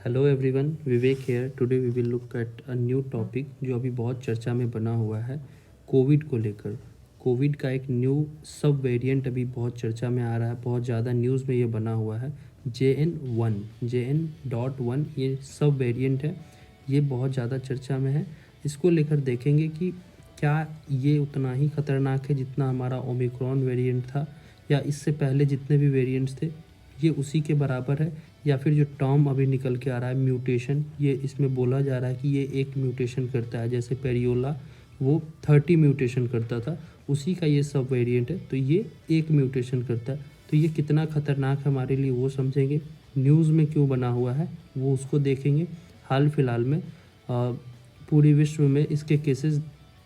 Hello everyone, Vivek here. Today we will look at a new topic जो अभी बहुत चर्चा में बना हुआ है, कोविड को लेकर। कोविड का एक न्यू सब वेरिएंट अभी बहुत चर्चा में आ रहा है, बहुत ज़्यादा न्यूज़ में ये बना हुआ है। JN.1 ये सब वेरिएंट है, ये बहुत ज़्यादा चर्चा में है। इसको लेकर देखेंगे कि क्या ये उतना ही ख़तरनाक है जितना हमारा ओमिक्रॉन वेरिएंट था, या इससे पहले जितने भी वेरिएंट्स थे ये उसी के बराबर है, या फिर जो टर्म अभी निकल के आ रहा है म्यूटेशन, ये इसमें बोला जा रहा है कि ये एक म्यूटेशन करता है। जैसे पेरियोला वो 30 म्यूटेशन करता था, उसी का ये सब वेरिएंट है, तो ये एक म्यूटेशन करता है। तो ये कितना ख़तरनाक है हमारे लिए वो समझेंगे, न्यूज़ में क्यों बना हुआ है वो उसको देखेंगे। हाल फिलहाल में पूरी विश्व में इसके केसेस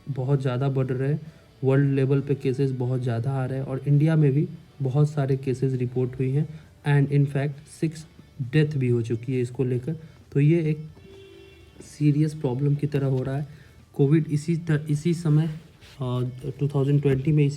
बहुत ज़्यादा बढ़ रहे हैं, वर्ल्ड लेवल पे केसेस बहुत ज़्यादा आ रहे हैं, और इंडिया में भी बहुत सारे केसेस रिपोर्ट हुई हैं, एंड इनफैक्ट 6 डेथ भी हो चुकी है इसको लेकर। तो ये एक सीरियस प्रॉब्लम की तरह हो रहा है। कोविड इसी समय 2020 में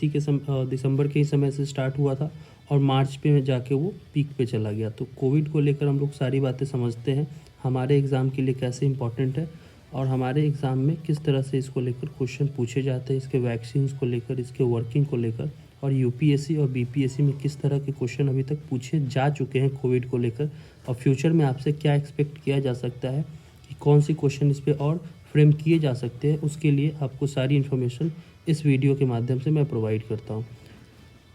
दिसंबर के ही समय से स्टार्ट हुआ था, और मार्च पे में जाके वो पीक पे चला गया। तो कोविड को लेकर हम लोग सारी बातें समझते हैं, हमारे एग्ज़ाम के लिए कैसे इंपॉर्टेंट है, और हमारे एग्ज़ाम में किस तरह से इसको लेकर क्वेश्चन पूछे जाते हैं, इसके वैक्सीन को लेकर, इसके वर्किंग को लेकर, और यूपीएससी और बीपीएससी में किस तरह के क्वेश्चन अभी तक पूछे जा चुके हैं कोविड को लेकर, और फ्यूचर में आपसे क्या एक्सपेक्ट किया जा सकता है कि कौन सी क्वेश्चन इस पर और फ्रेम किए जा सकते हैं। उसके लिए आपको सारी इन्फॉर्मेशन इस वीडियो के माध्यम से मैं प्रोवाइड करता हूँ।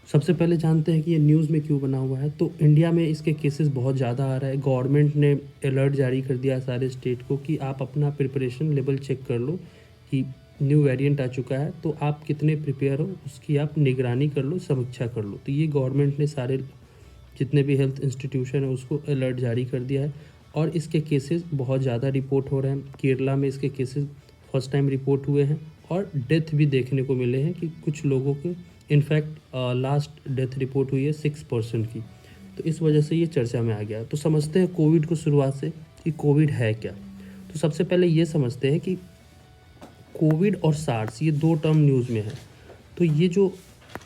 सबसे पहले जानते हैं कि ये न्यूज़ में क्यों बना हुआ है। तो इंडिया में इसके केसेस बहुत ज़्यादा आ रहा है। गवर्नमेंट ने अलर्ट जारी कर दिया है सारे स्टेट को कि आप अपना प्रिपरेशन लेवल चेक कर लो कि न्यू वेरिएंट आ चुका है, तो आप कितने प्रिपेयर हो उसकी आप निगरानी कर लो, समीक्षा कर लो। तो ये गवर्नमेंट ने सारे जितने भी हेल्थ इंस्टीट्यूशन है उसको अलर्ट जारी कर दिया है, और इसके केसेस बहुत ज़्यादा रिपोर्ट हो रहे हैं। केरला में इसके केसेस फर्स्ट टाइम रिपोर्ट हुए हैं, और डेथ भी देखने को मिले हैं कि कुछ लोगों के, इनफैक्ट लास्ट डेथ रिपोर्ट हुई है 6% की। तो इस वजह से ये चर्चा में आ गया। तो समझते हैं कोविड को शुरुआत से कि कोविड है क्या। तो सबसे पहले ये समझते हैं कि कोविड और सार्स ये दो टर्म न्यूज़ में है। तो ये जो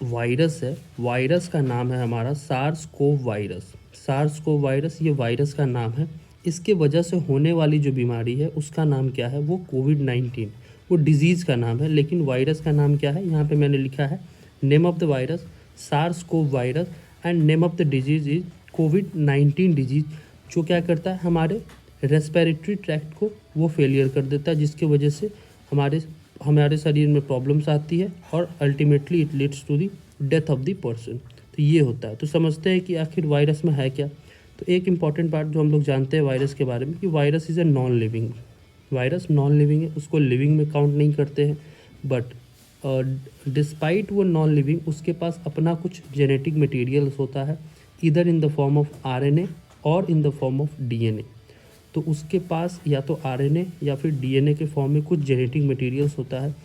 वायरस है, वायरस का नाम है हमारा SARS CoV virus. SARS CoV virus ये वायरस का नाम है। इसके वजह से होने वाली जो बीमारी है उसका नाम क्या है, वो कोविड-19, वो डिजीज़ का नाम है। लेकिन वायरस का नाम क्या है, यहाँ पे मैंने लिखा है name of the virus SARS CoV virus, and name of the disease is कोविड-19 डिजीज़, जो क्या करता है हमारे रेस्पिरेटरी ट्रैक्ट को वो फेलियर कर देता है, जिसकी वजह से हमारे शरीर में प्रॉब्लम्स आती है, और ultimately it leads to the death of the person. तो ये होता है। तो समझते हैं कि आखिर वायरस में है क्या। तो एक इम्पॉर्टेंट पार्ट जो हम लोग जानते हैं वायरस के बारे में, कि virus is a non living. Virus non living है, उसको लिविंग में काउंट नहीं करते हैं, बट डिस्पाइट वो नॉन लिविंग उसके पास अपना कुछ जेनेटिक मटेरियल्स होता है, इधर in the form of RNA और in the form of DNA. तो उसके पास या तो आरएनए या फिर डीएनए के फॉर्म में कुछ जेनेटिक मटेरियल्स होता है।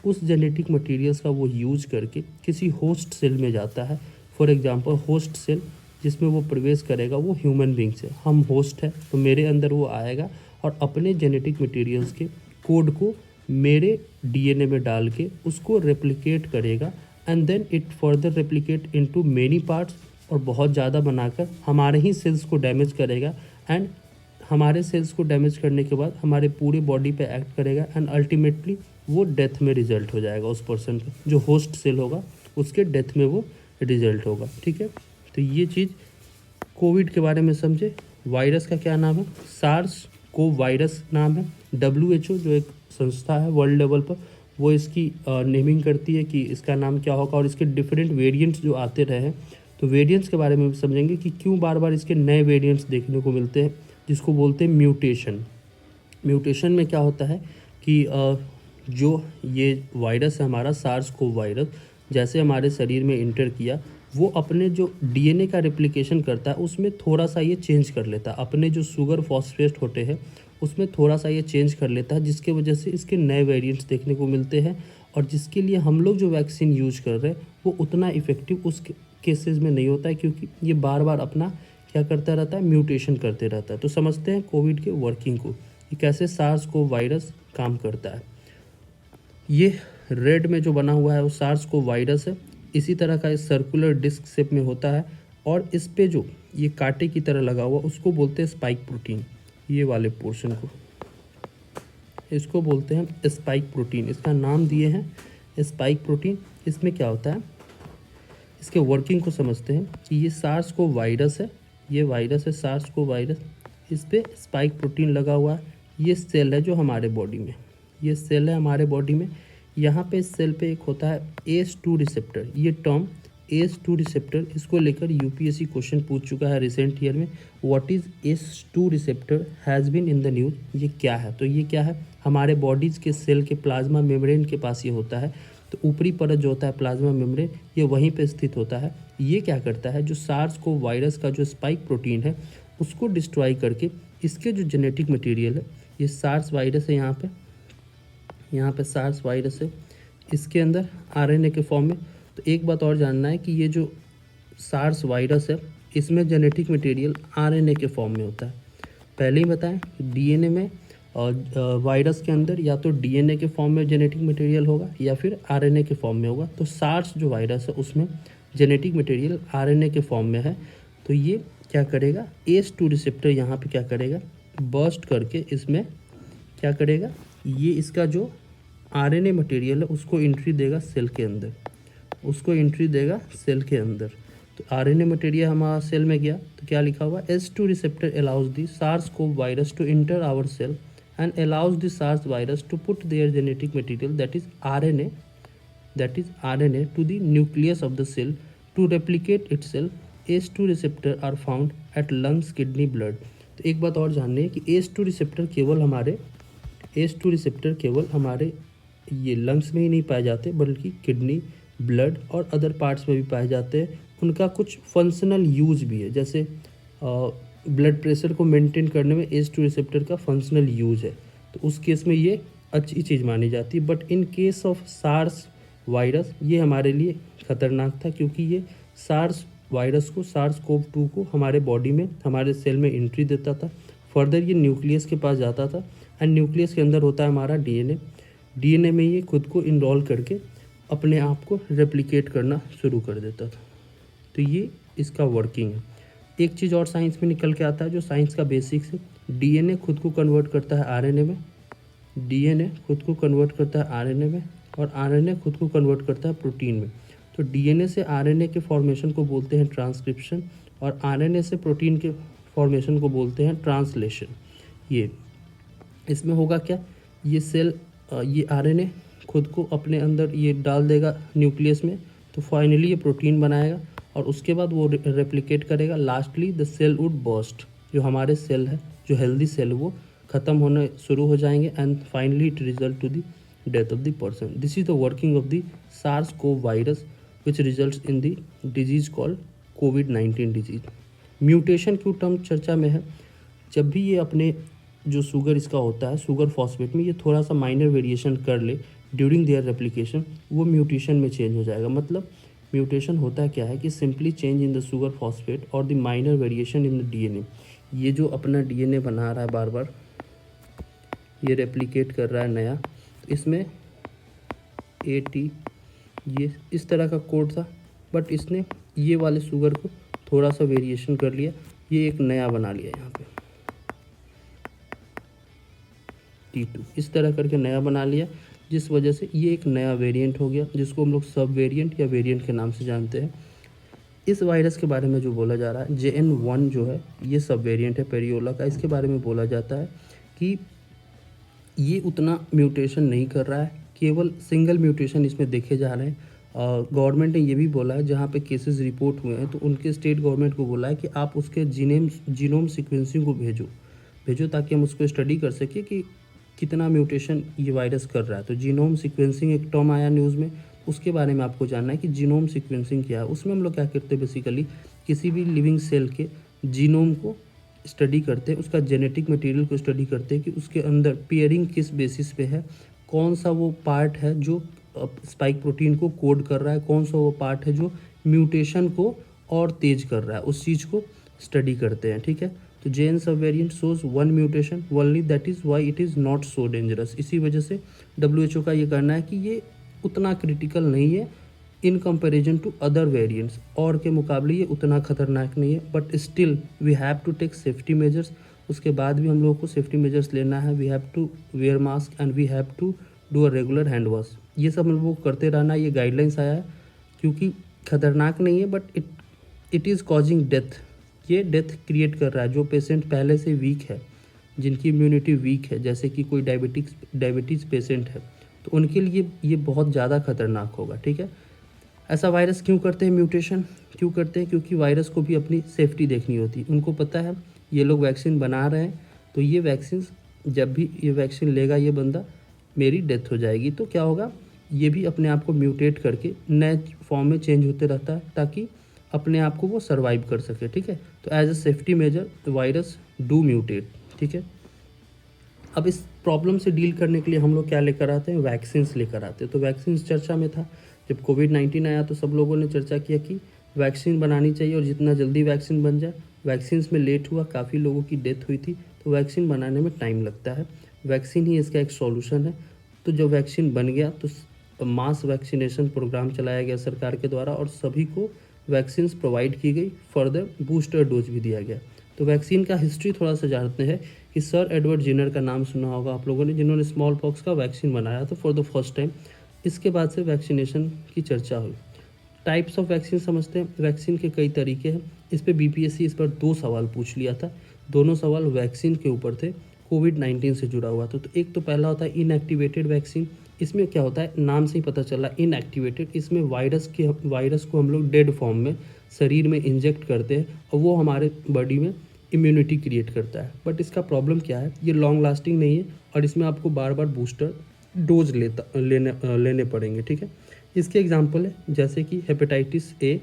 उस जेनेटिक मटेरियल्स का वो यूज करके किसी होस्ट सेल में जाता है। फॉर एग्जांपल होस्ट सेल जिसमें वो प्रवेश करेगा वो ह्यूमन बींग्स है, हम होस्ट है, तो मेरे अंदर वो आएगा और अपने जेनेटिक मटेरियल्स के कोड को मेरे डीएनए में डाल के उसको रेप्लिकेट करेगा, and then it further replicate into many parts, और बहुत ज़्यादा बनाकर हमारे ही सेल्स को डैमेज करेगा, एंड हमारे सेल्स को डैमेज करने के बाद हमारे पूरे बॉडी पे एक्ट करेगा, एंड अल्टीमेटली वो डेथ में रिजल्ट हो जाएगा। उस पर्सन का जो होस्ट सेल होगा उसके डेथ में वो रिजल्ट होगा। ठीक है, तो ये चीज़ कोविड के बारे में समझे। वायरस का क्या नाम है, सार्स कोव वायरस नाम है। WHO जो एक संस्था है वर्ल्ड लेवल पर, वो इसकी नेमिंग करती है कि इसका नाम क्या होगा, और इसके डिफरेंट वेरिएंट्स जो आते रहे हैं। तो वेरिएंट्स के बारे में भी समझेंगे कि क्यों बार बार इसके नए वेरिएंट्स देखने को मिलते हैं, जिसको बोलते हैं म्यूटेशन। म्यूटेशन में क्या होता है कि जो ये वायरस है हमारा सार्स कोव वायरस, जैसे हमारे शरीर में इंटर किया, वो अपने जो डीएनए का रेप्लिकेशन करता है उसमें थोड़ा सा ये चेंज कर लेता है। अपने जो शुगर फॉस्फेट होते हैं उसमें थोड़ा सा ये चेंज कर लेता है, जिसके वजह से इसके नए वेरिएंट्स देखने को मिलते हैं, और जिसके लिए हम लोग जो वैक्सीन यूज कर रहे हैं वो उतना इफेक्टिव उस केसेस में नहीं होता है, क्योंकि ये बार बार अपना क्या करता रहता है, म्यूटेशन करते रहता है। तो समझते हैं कोविड के वर्किंग को, कि कैसे सार्स कोव वायरस काम करता है। ये रेड में जो बना हुआ है वो सार्स कोव वायरस है। इसी तरह का इस सर्कुलर डिस्क शेप में होता है, और इस पे जो ये कांटे की तरह लगा हुआ उसको बोलते हैं स्पाइक प्रोटीन। ये वाले पोर्शन को, इसको बोलते हैं स्पाइक प्रोटीन। इसका नाम दिए हैं स्पाइक प्रोटीन। इसमें क्या होता है, इसके वर्किंग को समझते हैं कि ये सार्स को वायरस है, ये वायरस है सार्स को वायरस, इस पर स्पाइक प्रोटीन लगा हुआ है। ये सेल है जो हमारे बॉडी में, ये सेल है हमारे बॉडी में। यहाँ पे इस सेल पे एक होता है ACE2 रिसेप्टर। ये टर्म ACE2 रिसेप्टर, इसको लेकर यूपीएससी क्वेश्चन पूछ चुका है रिसेंट ईयर में। What is ACE2 receptor has been in the news. ये क्या है, तो ये क्या है, हमारे बॉडीज़ के सेल के प्लाज्मा मेम्ब्रेन के पास ये होता है। तो ऊपरी परत जो होता है प्लाज्मा मेम्ब्रेन, ये वहीं पे स्थित होता है। ये क्या करता है, जो सार्स को वायरस का जो स्पाइक प्रोटीन है उसको डिस्ट्रॉय करके इसके जो जेनेटिक मटेरियल है, ये सार्स वायरस है, यहाँ पे सार्स वायरस है, इसके अंदर RNA के फॉर्म में। तो एक बात और जानना है कि ये जो सार्स वायरस है इसमें जेनेटिक मटेरियल RNA के फॉर्म में होता है। पहले ही बताएं DNA में और वायरस के अंदर या तो DNA के फॉर्म में जेनेटिक मटेरियल होगा या फिर RNA के फॉर्म में होगा। तो सार्स जो वायरस है उसमें जेनेटिक मटेरियल RNA के फॉर्म में है। तो ये क्या करेगा, ACE2 रिसेप्टर यहाँ पे क्या करेगा, बर्स्ट करके इसमें क्या करेगा, ये इसका जो RNA मटेरियल है उसको एंट्री देगा सेल के अंदर, उसको एंट्री देगा सेल के अंदर। तो RNA मटेरियल हमारा सेल में गया तो क्या लिखा हुआ, ACE2 receptor allows the SARS-CoV virus to enter our cell and allows the SARS virus to put their genetic material that is RNA to the nucleus of the cell to replicate itself. ACE2 receptor are found at lungs, kidney, blood. तो एक बात और जाननी है कि ACE2 receptor केवल हमारे ये लंग्स में ही नहीं पाए जाते बल्कि किडनी, ब्लड और अदर पार्ट्स में भी पाए जाते हैं। उनका कुछ फंक्शनल यूज भी है, जैसे ब्लड प्रेशर को मेंटेन करने में ACE2 रिसेप्टर का फंक्शनल यूज है, तो उस केस में ये अच्छी चीज़ मानी जाती है। But in case of SARS virus ये हमारे लिए ख़तरनाक था, क्योंकि ये सार्स वायरस को, SARS-CoV-2 को हमारे बॉडी में, हमारे सेल में एंट्री देता था। फर्दर ये न्यूक्लियस के पास जाता था एंड न्यूक्लियस के अंदर होता है हमारा DNA में ये खुद को इनरोल करके अपने आप को रेप्लिकेट करना शुरू कर देता था। तो ये इसका वर्किंग है। एक चीज़ और साइंस में निकल के आता है जो साइंस का बेसिक्स है, DNA खुद को कन्वर्ट करता है RNA में, DNA खुद को कन्वर्ट करता है RNA में, और RNA खुद को कन्वर्ट करता है प्रोटीन में। तो DNA से RNA के फॉर्मेशन को बोलते हैं ट्रांसक्रिप्शन, और RNA से प्रोटीन के फॉर्मेशन को बोलते हैं ट्रांसलेशन। ये इसमें होगा क्या, ये सेल ये RNA खुद को अपने अंदर ये डाल देगा न्यूक्लियस में, तो फाइनली ये प्रोटीन बनाएगा और उसके बाद वो रेप्लिकेट करेगा। Lastly the cell would burst, जो हमारे सेल है, जो हेल्दी सेल, वो ख़त्म होने शुरू हो जाएंगे and finally it result to the death of the person. This is the working of the SARS-CoV virus which result in the disease called COVID-19 disease. Mutation क्यों टर्म चर्चा में है, जब भी ये अपने जो शुगर इसका होता है, शुगर फॉस्फेट में ये थोड़ा सा माइनर वेरिएशन कर ले ड्यूरिंग देयर रेप्लिकेशन, वो म्यूटेशन में चेंज हो जाएगा। मतलब म्यूटेशन होता क्या है कि simply change in the sugar phosphate और the minor variation in the DNA। ये जो अपना DNA बना रहा है बार बार, ये रेप्लिकेट कर रहा है नया, तो इसमें AT ये इस तरह का कोड था, बट इसने ये वाले शुगर को थोड़ा सा वेरिएशन कर लिया, ये एक नया बना लिया यहाँ पे T2, इस तरह करके नया बना लिया, जिस वजह से ये एक नया वेरिएंट हो गया जिसको हम लोग सब वेरिएंट या वेरिएंट के नाम से जानते हैं। इस वायरस के बारे में जो बोला जा रहा है JN1 जो है, ये सब वेरिएंट है पेरियोला का। इसके बारे में बोला जाता है कि ये उतना म्यूटेशन नहीं कर रहा है, केवल सिंगल म्यूटेशन इसमें देखे जा रहे हैं। गवर्नमेंट ने ये भी बोला है, जहाँ पे केसेस रिपोर्ट हुए हैं तो उनके स्टेट गवर्नमेंट को बोला है कि आप उसके जीनोम सीक्वेंसिंग को भेजो ताकि हम उसको स्टडी कर सकें कि कितना म्यूटेशन ये वायरस कर रहा है। तो जीनोम सीक्वेंसिंग एक टर्म आया न्यूज़ में, उसके बारे में आपको जानना है कि जीनोम सीक्वेंसिंग क्या है। उसमें हम लोग क्या करते हैं, बेसिकली किसी भी लिविंग सेल के जीनोम को स्टडी करते हैं, उसका जेनेटिक मटेरियल को स्टडी करते हैं कि उसके अंदर पेयरिंग किस बेसिस पे है, कौन सा वो पार्ट है जो स्पाइक प्रोटीन को कोड कर रहा है, कौन सा वो पार्ट है जो म्यूटेशन को और तेज कर रहा है, उस चीज़ को स्टडी करते हैं। ठीक है, तो JN सब variant shows one mutation only, that is why it is not so dangerous. इसी वजह से WHO का ये कहना है कि ये उतना क्रिटिकल नहीं है, in comparison to other variants, और के मुकाबले ये उतना खतरनाक नहीं है, but still we have to take safety measures. उसके बाद भी हम लोगों को सेफ्टी मेजर्स लेना है। We have to wear mask and we have to do a regular hand wash. ये सब हम लोगों को करते रहना, ये गाइडलाइंस आया है, क्योंकि खतरनाक नहीं है but it is causing death. ये डेथ क्रिएट कर रहा है। जो पेशेंट पहले से वीक है, जिनकी इम्यूनिटी वीक है, जैसे कि कोई डायबिटीज़ पेशेंट है, तो उनके लिए ये बहुत ज़्यादा खतरनाक होगा। ठीक है, ऐसा वायरस क्यों करते हैं, म्यूटेशन क्यों करते हैं? क्योंकि वायरस को भी अपनी सेफ्टी देखनी होती है। उनको पता है ये लोग वैक्सीन बना रहे हैं, तो ये वैक्सीन, जब भी ये वैक्सीन लेगा ये बंदा, मेरी डेथ हो जाएगी, तो क्या होगा, ये भी अपने आप को म्यूटेट करके नए फॉर्म में चेंज होते रहता है, ताकि अपने आप को वो सर्वाइव कर सके। ठीक है, तो as a safety measure virus do mutate. ठीक है, अब इस प्रॉब्लम से डील करने के लिए हम लोग क्या लेकर आते हैं, वैक्सीन्स लेकर आते हैं। तो वैक्सीन्स चर्चा में था। जब कोविड-19 आया तो सब लोगों ने चर्चा किया कि वैक्सीन बनानी चाहिए और जितना जल्दी वैक्सीन बन जाए। वैक्सीन्स में लेट हुआ, काफ़ी लोगों की डेथ हुई थी, तो वैक्सीन बनाने में टाइम लगता है। वैक्सीन ही इसका एक सॉल्यूशन है। तो जब वैक्सीन बन गया तो मास वैक्सीनेशन प्रोग्राम चलाया गया सरकार के द्वारा और सभी को वैक्सीन्स प्रोवाइड की गई। फर्दर बूस्टर डोज भी दिया गया। तो वैक्सीन का हिस्ट्री थोड़ा सा जानते हैं कि सर एडवर्ड जेनर का नाम सुना होगा आप लोगों ने, जिन्होंने स्मॉल पॉक्स का वैक्सीन बनाया था फॉर द फर्स्ट टाइम। इसके बाद से वैक्सीनेशन की चर्चा हुई। टाइप्स ऑफ वैक्सीन समझते हैं। वैक्सीन के कई तरीके हैं। इस पे बीपीएससी इस पर 2 सवाल पूछ लिया था। दोनों सवाल वैक्सीन के ऊपर थे, कोविड-19 से जुड़ा हुआ था। तो एक तो पहला होता है इनएक्टिवेटेड वैक्सीन। इसमें क्या होता है, नाम से ही पता चला इनएक्टिवेटेड। इसमें वायरस को हम लोग डेड फॉर्म में शरीर में इंजेक्ट करते हैं और वो हमारे बॉडी में इम्यूनिटी क्रिएट करता है। बट इसका प्रॉब्लम क्या है, ये लॉन्ग लास्टिंग नहीं है और इसमें आपको बार बार बूस्टर डोज लेने पड़ेंगे। ठीक है, इसके एग्जांपल है जैसे कि hepatitis A,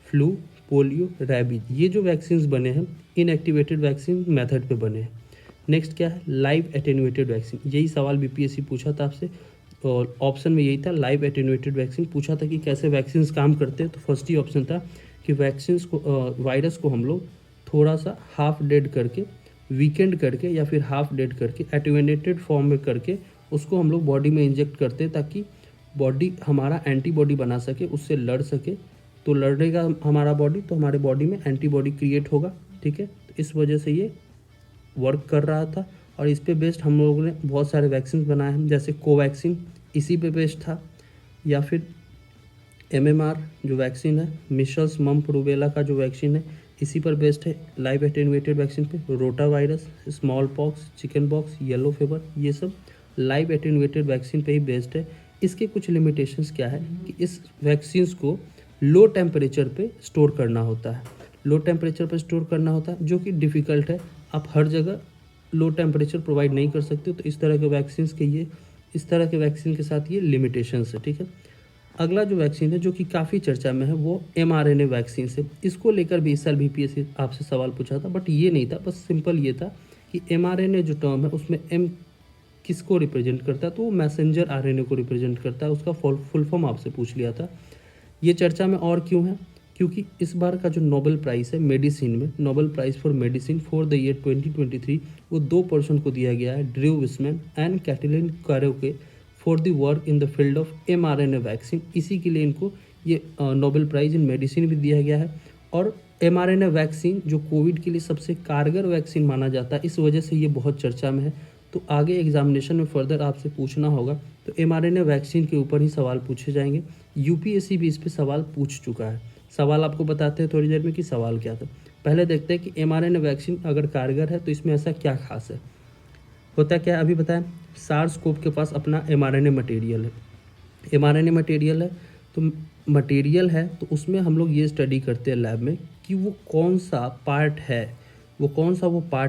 flu, polio, rabies. ये जो वैक्सीन्स बने हैं इनएक्टिवेटेड वैक्सीन मेथड पे बने हैं। नेक्स्ट क्या है, लाइव एटेन्यूएटेड वैक्सीन। यही सवाल बीपीएससी पूछा था आपसे और ऑप्शन में यही था, लाइव एटेन्यूएटेड वैक्सीन। पूछा था कि कैसे वैक्सीन्स काम करते हैं, तो फर्स्ट ही ऑप्शन था कि वैक्सीन्स को वायरस को हम लोग थोड़ा सा हाफ डेड करके, वीकेंड करके या फिर हाफ डेड करके एटेन्यूएटेड फॉर्म में करके उसको हम लोग बॉडी में इंजेक्ट करते हैं, ताकि बॉडी हमारा एंटीबॉडी बना सके, उससे लड़ सके। तो लड़ेगा हमारा बॉडी, तो हमारे बॉडी में एंटीबॉडी क्रिएट होगा। ठीक है, तो इस वजह से ये वर्क कर रहा था और इस पे बेस्ड हम लोगों ने बहुत सारे वैक्सीन बनाए हैं, जैसे कोवैक्सीन इसी पे बेस्ड था, या फिर MMR जो वैक्सीन है, मिशल्स मम्प रूबेला का जो वैक्सीन है इसी पर बेस्ड है। लाइव एटेन्यूएटेड वैक्सीन पे rota virus, small pox, chicken pox, yellow fever, ये सब लाइव एटेन्यूएटेड वैक्सीन पे ही बेस्ड है। इसके कुछ लिमिटेशंस क्या है कि इस वैक्सीन्स को लो टेम्परेचर पे स्टोर करना होता है। लो टेम्परेचर पे स्टोर करना होता है, जो कि डिफ़िकल्ट है। आप हर जगह लो टेम्परेचर प्रोवाइड नहीं कर सकते, तो इस तरह के वैक्सीन के साथ ये लिमिटेशंस है। ठीक है, अगला जो वैक्सीन है जो कि काफ़ी चर्चा में है वो mRNA वैक्सीन से। इसको लेकर भी इस साल बीपीएससी आपसे सवाल पूछा था, बट ये नहीं था, बस सिंपल ये था कि mRNA जो टर्म है उसमें M किसको रिप्रेजेंट करता है, तो वो मैसेंजर RNA को रिप्रेजेंट करता है। उसका फुल फॉर्म आपसे पूछ लिया था। ये चर्चा में और क्यों है, क्योंकि इस बार का जो नोबेल प्राइज़ है मेडिसिन में, Nobel prize for medicine for the year 2023, वो 2 पर्सन को दिया गया है, Drew Weissman and Katalin Kariko, for the work in the field of mRNA vaccine. इसी के लिए इनको ये नोबेल प्राइज़ इन मेडिसिन भी दिया गया है। और mRNA वैक्सीन जो कोविड के लिए सबसे कारगर वैक्सीन माना जाता है, इस वजह से ये बहुत चर्चा में है। तो आगे एग्जामिनेशन में फर्दर आपसे पूछना होगा तो mRNA वैक्सीन के ऊपर ही सवाल पूछे जाएंगे। यूपीएससी भी इस पर सवाल पूछ चुका है। सवाल आपको बताते हैं थोड़ी देर में कि सवाल क्या था। पहले देखते हैं कि mRNA वैक्सीन अगर कारगर है तो इसमें ऐसा क्या खास है। होता क्या है अभी बताएं, SARS-CoV के पास अपना mRNA मटेरियल है। mRNA मटेरियल है तो उसमें हम लोग ये स्टडी करते हैं लैब में कि वो कौन सा पार्ट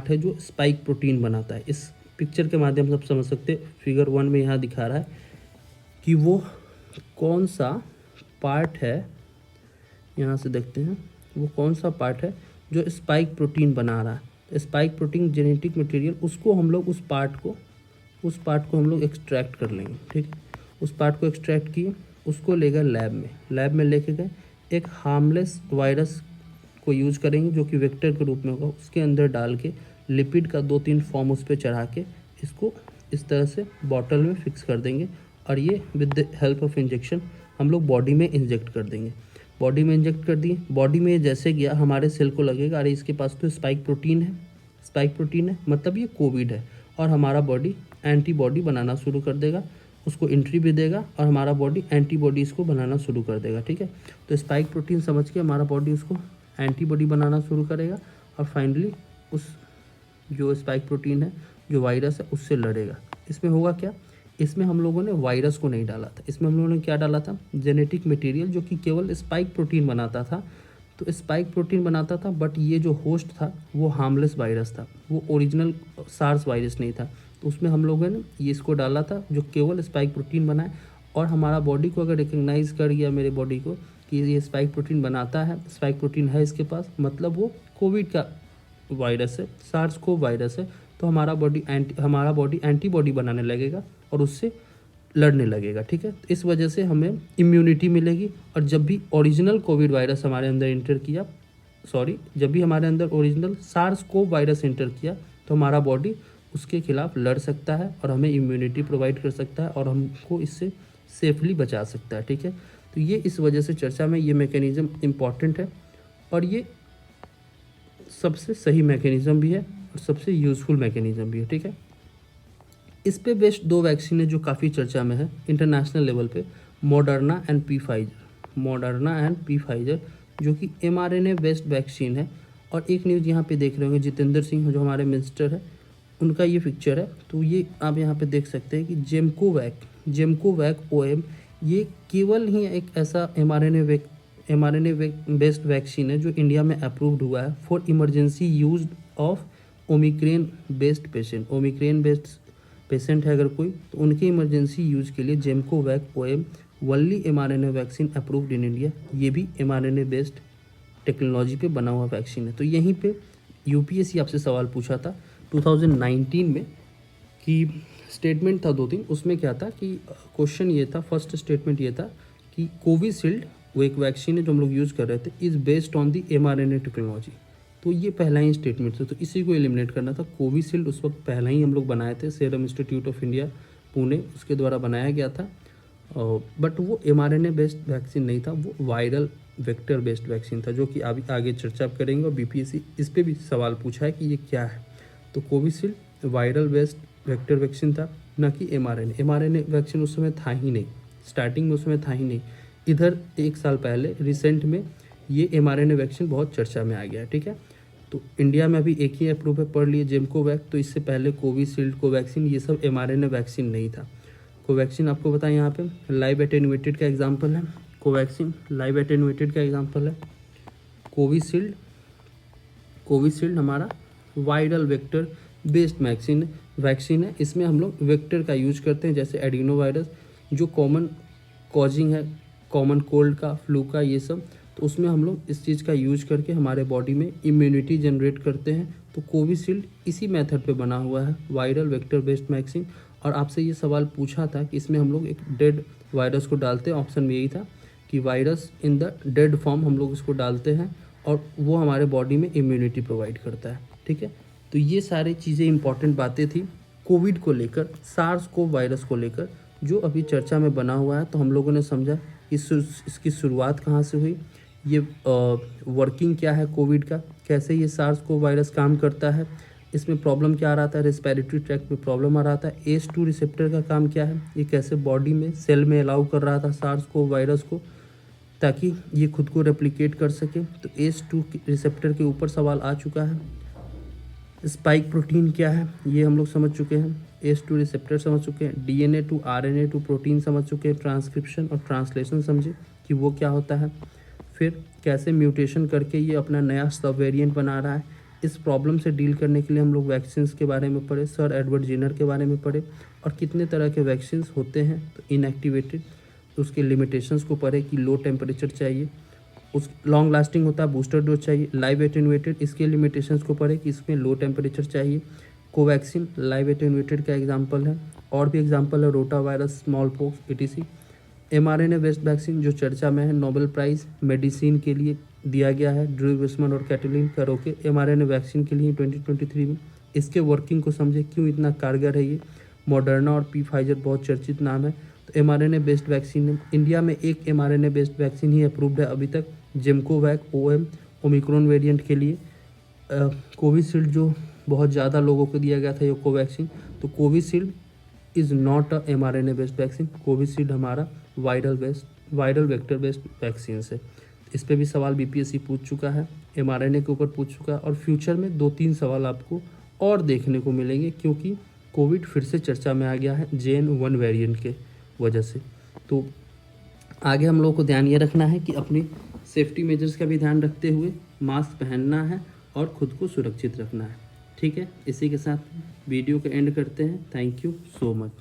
है जो स्पाइक प्रोटीन बनाता है। इस पिक्चर के माध्यम से आप समझ सकते हैं। फिगर 1 में यहाँ दिखा रहा है कि वो कौन सा पार्ट है, यहाँ से देखते हैं वो कौन सा पार्ट है जो स्पाइक प्रोटीन बना रहा है। स्पाइक प्रोटीन जेनेटिक मटेरियल, उसको हम लोग उस पार्ट को हम लोग एक्सट्रैक्ट कर लेंगे। ठीक है, उस पार्ट को एक्सट्रैक्ट किए, उसको ले गए लैब में लेके गए, एक हार्मलेस वायरस को यूज करेंगे जो कि वेक्टर के रूप में होगा, उसके अंदर डाल के लिपिड का 2-3 फॉर्म उस पर चढ़ा के इसको इस तरह से बॉटल में फिक्स कर देंगे और ये with the help of injection हम लोग बॉडी में इंजेक्ट कर देंगे। बॉडी में इंजेक्ट कर दिए, बॉडी में जैसे गया हमारे सेल को लगेगा अरे इसके पास तो स्पाइक प्रोटीन है मतलब ये कोविड है, और हमारा बॉडी एंटीबॉडी बनाना शुरू कर देगा, उसको एंट्री भी देगा और हमारा बॉडी एंटीबॉडीज़ को बनाना शुरू कर देगा। ठीक है, तो स्पाइक प्रोटीन समझ के हमारा बॉडी उसको एंटीबॉडी बनाना शुरू करेगा और फाइनली उस जो स्पाइक प्रोटीन है, जो वायरस है, उससे लड़ेगा। इसमें होगा क्या, इसमें हम लोगों ने वायरस को नहीं डाला था, इसमें हम लोगों ने क्या डाला था, जेनेटिक मटेरियल जो कि केवल स्पाइक प्रोटीन बनाता था। तो स्पाइक प्रोटीन बनाता था, बट ये जो होस्ट था वो हार्मलेस वायरस था, वो ओरिजिनल सार्स वायरस नहीं था। तो उसमें हम लोगों ने ये इसको डाला था जो केवल स्पाइक प्रोटीन बनाए, और हमारा बॉडी को अगर रिकग्नाइज कर गया मेरे बॉडी को कि ये स्पाइक प्रोटीन बनाता है, स्पाइक प्रोटीन है इसके पास, मतलब वो कोविड का वायरस है, सार्स को वायरस है, तो हमारा बॉडी एंटीबॉडी बनाने लगेगा और उससे लड़ने लगेगा। ठीक है, तो इस वजह से हमें इम्यूनिटी मिलेगी। और जब भी ओरिजिनल कोविड वायरस हमारे अंदर इंटर किया, जब भी हमारे अंदर ओरिजिनल सार्स को वायरस इंटर किया, तो हमारा बॉडी उसके खिलाफ लड़ सकता है और हमें इम्यूनिटी प्रोवाइड कर सकता है और हमको इससे सेफली बचा सकता है। ठीक है, तो ये इस वजह से चर्चा में ये मैकेनिज़्म इम्पॉर्टेंट है और ये सबसे सही मैकेनिज़्म भी है और सबसे यूज़फुल मैकेनिज़्म भी है। ठीक है, इस पे बेस्ड 2 वैक्सीन है जो काफ़ी चर्चा में है इंटरनेशनल लेवल पे, मॉडर्ना एंड पी फाइजर, जो कि mRNA बेस्ड वैक्सीन है। और एक न्यूज़ यहाँ पे देख रहे होंगे, जितेंद्र सिंह जो हमारे मिनिस्टर है, उनका ये पिक्चर है। तो ये आप यहाँ पे देख सकते हैं कि जेमकोवैक OM, ये केवल ही एक ऐसा mRNA बेस्ड वैक्सीन है जो इंडिया में अप्रूव्ड हुआ है for emergency use of omicron based patient है अगर कोई, तो उनके इमरजेंसी यूज के लिए Gemcovac OM only mRNA vaccine approved in India. ये भी mRNA बेस्ड टेक्नोलॉजी पे बना हुआ वैक्सीन है। तो यहीं पे यूपीएससी आपसे सवाल पूछा था 2019 में कि स्टेटमेंट था 2-3, उसमें क्या था कि क्वेश्चन ये था, फर्स्ट स्टेटमेंट ये था कि कोविशील्ड वो एक वैक्सीन है जो हम लोग यूज़ कर रहे थे, is based on the mRNA technology. तो ये पहला ही स्टेटमेंट था, तो इसी को एलिमिनेट करना था। कोविशील्ड उस वक्त पहला ही हम लोग बनाए थे, serum institute of India Pune उसके द्वारा बनाया गया था, बट वो mRNA बेस्ड वैक्सीन नहीं था, वो वायरल वेक्टर बेस्ड वैक्सीन था, जो कि अभी आगे चर्चा करेंगे। और बीपीएससी इस पर भी सवाल पूछा है कि ये क्या है। तो Covishield viral based vector vaccine था, ना कि mRNA वैक्सीन उस समय था ही नहीं, स्टार्टिंग में उस समय था ही नहीं। इधर 1 साल पहले रिसेंट में ये mRNA वैक्सीन बहुत चर्चा में आ गया है। ठीक है, तो इंडिया में अभी एक ही अप्रूव है, पढ़ लिए जेमकोवैक। तो इससे पहले कोविशील्ड, कोवैक्सीन, ये सब mRNA वैक्सीन नहीं था। कोवैक्सीन आपको बताएं यहाँ पे लाइव एटेन्यूएटेड का एग्जाम्पल है, कोवैक्सीन लाइव एटेन्यूएटेड का एग्जाम्पल है। कोविशील्ड हमारा वायरल वेक्टर बेस्ड वैक्सीन है। इसमें हम लोग वेक्टर का यूज करते हैं, जैसे एडिनो वायरस जो कॉमन कॉजिंग है, कॉमन कोल्ड का, फ्लू का, ये सब। तो उसमें हम लोग इस चीज़ का यूज करके हमारे बॉडी में इम्यूनिटी जनरेट करते हैं। तो कोविशील्ड इसी मेथड पे बना हुआ है, वायरल वेक्टर बेस्ड वैक्सीन। और आपसे ये सवाल पूछा था कि इसमें हम लोग एक डेड वायरस को डालते हैं, ऑप्शन में यही था कि virus in the dead form हम लोग इसको डालते हैं और वो हमारे बॉडी में इम्यूनिटी प्रोवाइड करता है। ठीक है, तो ये सारी चीज़ें इंपॉर्टेंट बातें थी कोविड को लेकर, सार्स कोव वायरस को लेकर, जो अभी चर्चा में बना हुआ है। तो हम लोगों ने समझा कि इसकी शुरुआत कहाँ से हुई, ये वर्किंग क्या है कोविड का, कैसे ये सार्स कोव वायरस काम करता है, इसमें प्रॉब्लम क्या आ रहा था, रेस्पिरेटरी ट्रैक्ट में प्रॉब्लम आ रहा था, ACE2 रिसेप्टर का काम क्या है, ये कैसे बॉडी में सेल में अलाउ कर रहा था सार्स कोव वायरस को ताकि ये खुद को रेप्लिकेट कर सके। तो ACE2 रिसेप्टर के ऊपर सवाल आ चुका है। स्पाइक प्रोटीन क्या है ये हम लोग समझ चुके हैं, ACE2 रिसेप्टर समझ चुके हैं, DNA to RNA to protein समझ चुके हैं, ट्रांसक्रिप्शन और ट्रांसलेशन समझे कि वो क्या होता है, फिर कैसे म्यूटेशन करके ये अपना नया सब वेरिएंट बना रहा है। इस प्रॉब्लम से डील करने के लिए हम लोग वैक्सीन्स के बारे में पढ़े, सर एडवर्ड जेनर के बारे में पढ़े, और कितने तरह के वैक्सीन्स होते हैं। तो इनएक्टिवेटेड, उसके लिमिटेशंस को पढ़े कि लो टेम्परेचर चाहिए, उस लॉन्ग लास्टिंग होता है, बूस्टर डोज चाहिए। लाइव एटेन्यूएटेड, इसके लिमिटेशंस को पढ़े कि इसमें लो टेम्परेचर चाहिए। कोवैक्सीन लाइव एटेन्यूएटेड का एग्जाम्पल है, और भी एग्जाम्पल है rota virus, small pox, ETC। mRNA based vaccine जो चर्चा में है, नोबेल प्राइज़ मेडिसिन के लिए दिया गया है ड्रू विस्मन और कैटलिन करोके mRNA वैक्सीन के लिए 2023 में। इसके वर्किंग को समझे, क्यों इतना कारगर है ये। मॉडर्ना और पी फाइजर बहुत चर्चित नाम है। तो mRNA बेस्ड वैक्सीन है। इंडिया में एक mRNA बेस्ड वैक्सीन ही अप्रूव्ड है अभी तक, जेमकोवैक OM ओमिक्रॉन वेरिएंट के लिए। कोविशील्ड जो बहुत ज़्यादा लोगों को दिया गया था ये कोवैक्सीन, तो Covishield is not a mRNA based vaccine. Covishield हमारा वायरल वेक्टर बेस्ड वैक्सीन है। इस पे भी सवाल BPSC पूछ चुका है, mRNA के ऊपर पूछ चुका है, और फ्यूचर में 2-3 सवाल आपको और देखने को मिलेंगे, क्योंकि कोविड फिर से चर्चा में आ गया है JN.1 वेरिएंट के वजह से। तो आगे हम लोगों को ध्यान ये रखना है कि अपनी सेफ्टी मेजर्स का भी ध्यान रखते हुए मास्क पहनना है और ख़ुद को सुरक्षित रखना है। ठीक है, इसी के साथ वीडियो को एंड करते हैं। Thank you so much.